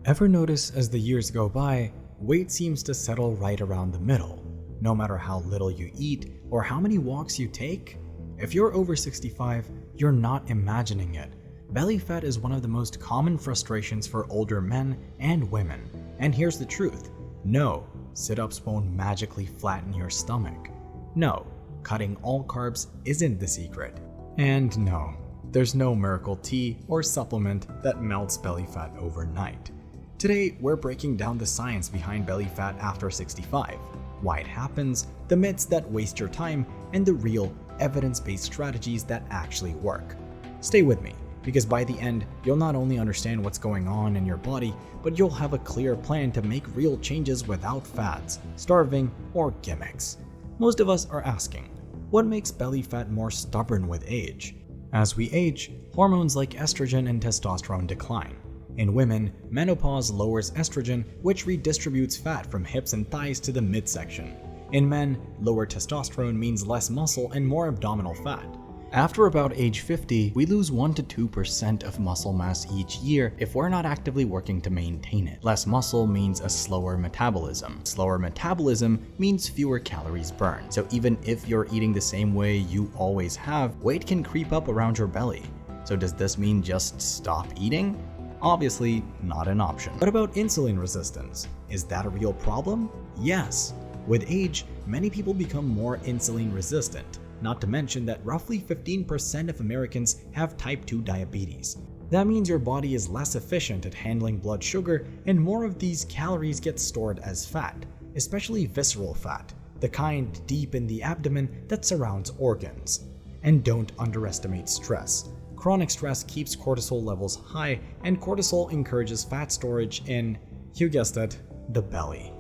Ever notice as the years go by, weight seems to settle right around the middle, no matter how little you eat or how many walks you take? If you're over 65, you're not imagining it. Belly fat is one of the most common frustrations for older men and women. And here's the truth. No, sit-ups won't magically flatten your stomach. No, cutting all carbs isn't the secret. And no, there's no miracle tea or supplement that melts belly fat overnight. Today, we're breaking down the science behind belly fat after 65, why it happens, the myths that waste your time, and the real, evidence-based strategies that actually work. Stay with me, because by the end, you'll not only understand what's going on in your body, but you'll have a clear plan to make real changes without fads, starving, or gimmicks. Most of us are asking, what makes belly fat more stubborn with age? As we age, hormones like estrogen and testosterone decline. In women, menopause lowers estrogen, which redistributes fat from hips and thighs to the midsection. In men, lower testosterone means less muscle and more abdominal fat. After about age 50, we lose 1 to 2% of muscle mass each year if we're not actively working to maintain it. Less muscle means a slower metabolism. Slower metabolism means fewer calories burned. So even if you're eating the same way you always have, weight can creep up around your belly. So does this mean just stop eating? Obviously, not an option. What about insulin resistance? Is that a real problem? Yes. With age, many people become more insulin resistant. Not to mention that roughly 15% of Americans have type 2 diabetes. That means your body is less efficient at handling blood sugar, and more of these calories get stored as fat, especially visceral fat, the kind deep in the abdomen that surrounds organs. And don't underestimate stress. Chronic stress keeps cortisol levels high, and cortisol encourages fat storage in, you guessed it, the belly.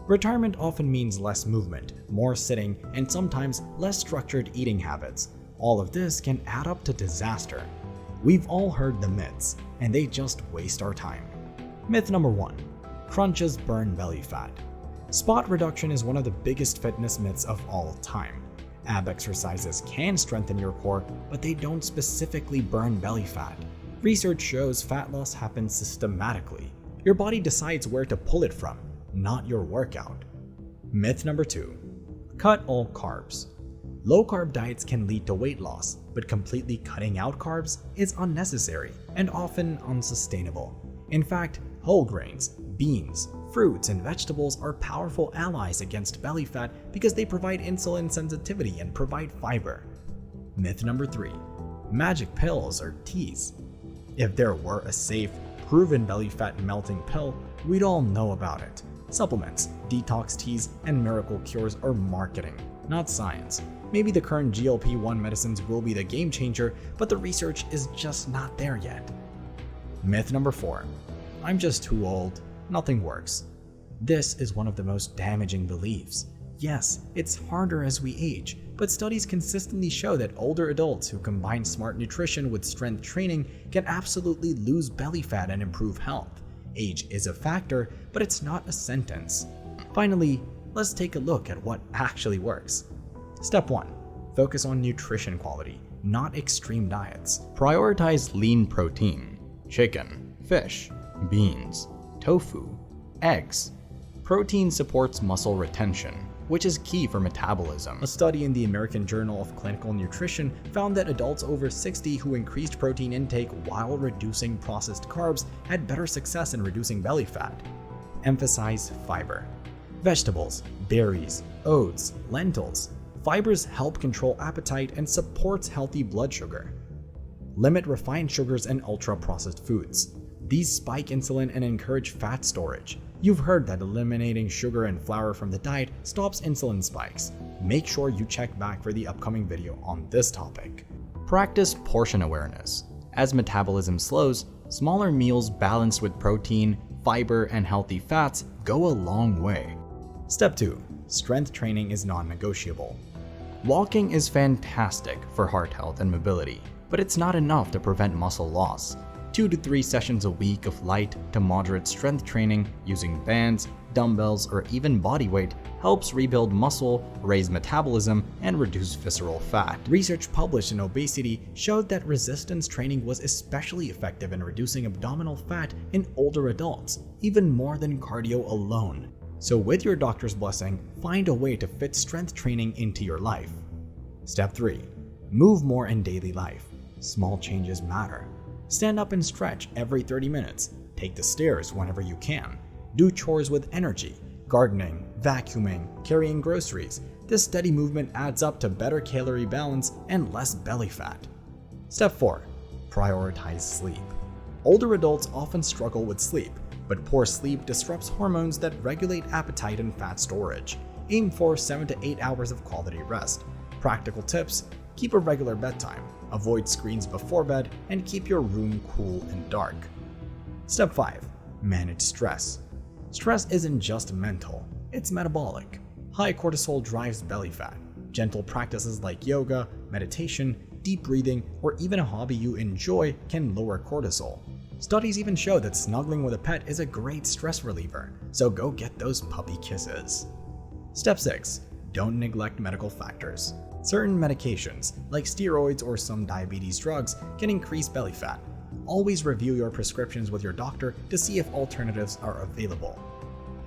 Retirement often means less movement, more sitting, and sometimes less structured eating habits. All of this can add up to disaster. We've all heard the myths, and they just waste our time. Myth number 1. Crunches burn belly fat. Spot reduction is one of the biggest fitness myths of all time. Ab exercises can strengthen your core, but they don't specifically burn belly fat. Research shows fat loss happens systematically. Your body decides where to pull it from, not your workout. Myth number 2. Cut all carbs. Low-carb diets can lead to weight loss, but completely cutting out carbs is unnecessary and often unsustainable. In fact, whole grains, beans, fruits, and vegetables are powerful allies against belly fat because they provide insulin sensitivity and provide fiber. Myth number 3. Magic pills or teas. If there were a safe, proven belly fat melting pill, we'd all know about it. Supplements, detox teas, and miracle cures are marketing, not science. Maybe the current GLP-1 medicines will be the game changer, but the research is just not there yet. Myth number 4. I'm just too old. Nothing works. This is one of the most damaging beliefs. Yes, it's harder as we age, but studies consistently show that older adults who combine smart nutrition with strength training can absolutely lose belly fat and improve health. Age is a factor, but it's not a sentence. Finally, let's take a look at what actually works. Step 1. Focus on nutrition quality, not extreme diets. Prioritize lean protein, chicken, fish, beans, tofu, eggs. Protein supports muscle retention, which is key for metabolism. A study in the American Journal of Clinical Nutrition found that adults over 60 who increased protein intake while reducing processed carbs had better success in reducing belly fat. Emphasize fiber. Vegetables, berries, oats, lentils. Fibers help control appetite and supports healthy blood sugar. Limit refined sugars and ultra-processed foods. These spike insulin and encourage fat storage. You've heard that eliminating sugar and flour from the diet stops insulin spikes. Make sure you check back for the upcoming video on this topic. Practice portion awareness. As metabolism slows, smaller meals balanced with protein, fiber, and healthy fats go a long way. Step 2. Strength training is non-negotiable. Walking is fantastic for heart health and mobility, but it's not enough to prevent muscle loss. 2 to 3 sessions a week of light to moderate strength training using bands, dumbbells, or even body weight helps rebuild muscle, raise metabolism, and reduce visceral fat. Research published in obesity showed that resistance training was especially effective in reducing abdominal fat in older adults, even more than cardio alone. So with your doctor's blessing, find a way to fit strength training into your life. Step 3. Move more in daily life. Small changes matter. Stand up and stretch every 30 minutes. Take the stairs whenever you can. Do chores with energy. Gardening, vacuuming, carrying groceries. This steady movement adds up to better calorie balance and less belly fat. Step 4. Prioritize sleep. Older adults often struggle with sleep, but poor sleep disrupts hormones that regulate appetite and fat storage. Aim for 7 to 8 hours of quality rest. Practical tips: keep a regular bedtime, avoid screens before bed, and keep your room cool and dark. Step 5. Manage stress. Stress isn't just mental, it's metabolic. High cortisol drives belly fat. Gentle practices like yoga, meditation, deep breathing, or even a hobby you enjoy can lower cortisol. Studies even show that snuggling with a pet is a great stress reliever, so go get those puppy kisses. Step 6. Don't neglect medical factors. Certain medications, like steroids or some diabetes drugs, can increase belly fat. Always review your prescriptions with your doctor to see if alternatives are available.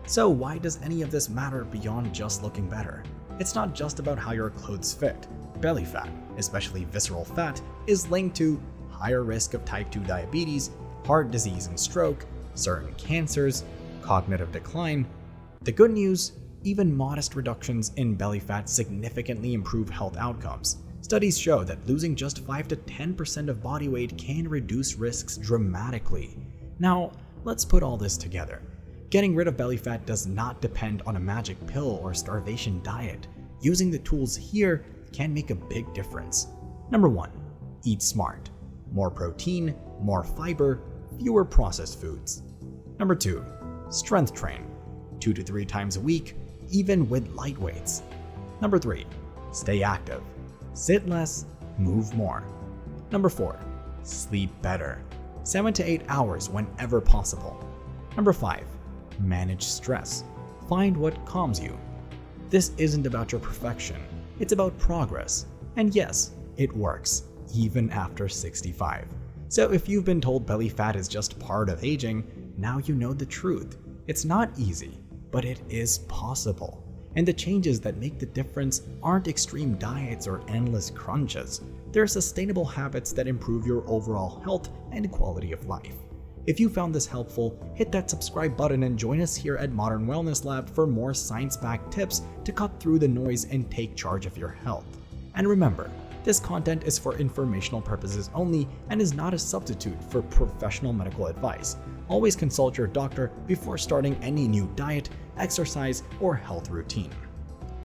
So why does any of this matter beyond just looking better? It's not just about how your clothes fit. Belly fat, especially visceral fat, is linked to higher risk of type 2 diabetes, heart disease and stroke, certain cancers, cognitive decline. The good news: even modest reductions in belly fat significantly improve health outcomes. Studies show that losing just 5 to 10% of body weight can reduce risks dramatically. Now, let's put all this together. Getting rid of belly fat does not depend on a magic pill or starvation diet. Using the tools here can make a big difference. Number 1. Eat smart. More protein, more fiber, fewer processed foods. Number 2. Strength train. 2 to 3 times a week, even with light weights. Number 3. Stay active. Sit less, move more. Number 4. Sleep better. 7 to 8 hours whenever possible. Number 5. Manage stress. Find what calms you. This isn't about your perfection, it's about progress. And yes, it works, even after 65. So if you've been told belly fat is just part of aging, now you know the truth. It's not easy, but it is possible. And the changes that make the difference aren't extreme diets or endless crunches. They're sustainable habits that improve your overall health and quality of life. If you found this helpful, hit that subscribe button and join us here at Modern Wellness Lab for more science-backed tips to cut through the noise and take charge of your health. And remember, this content is for informational purposes only and is not a substitute for professional medical advice. Always consult your doctor before starting any new diet, exercise, or health routine.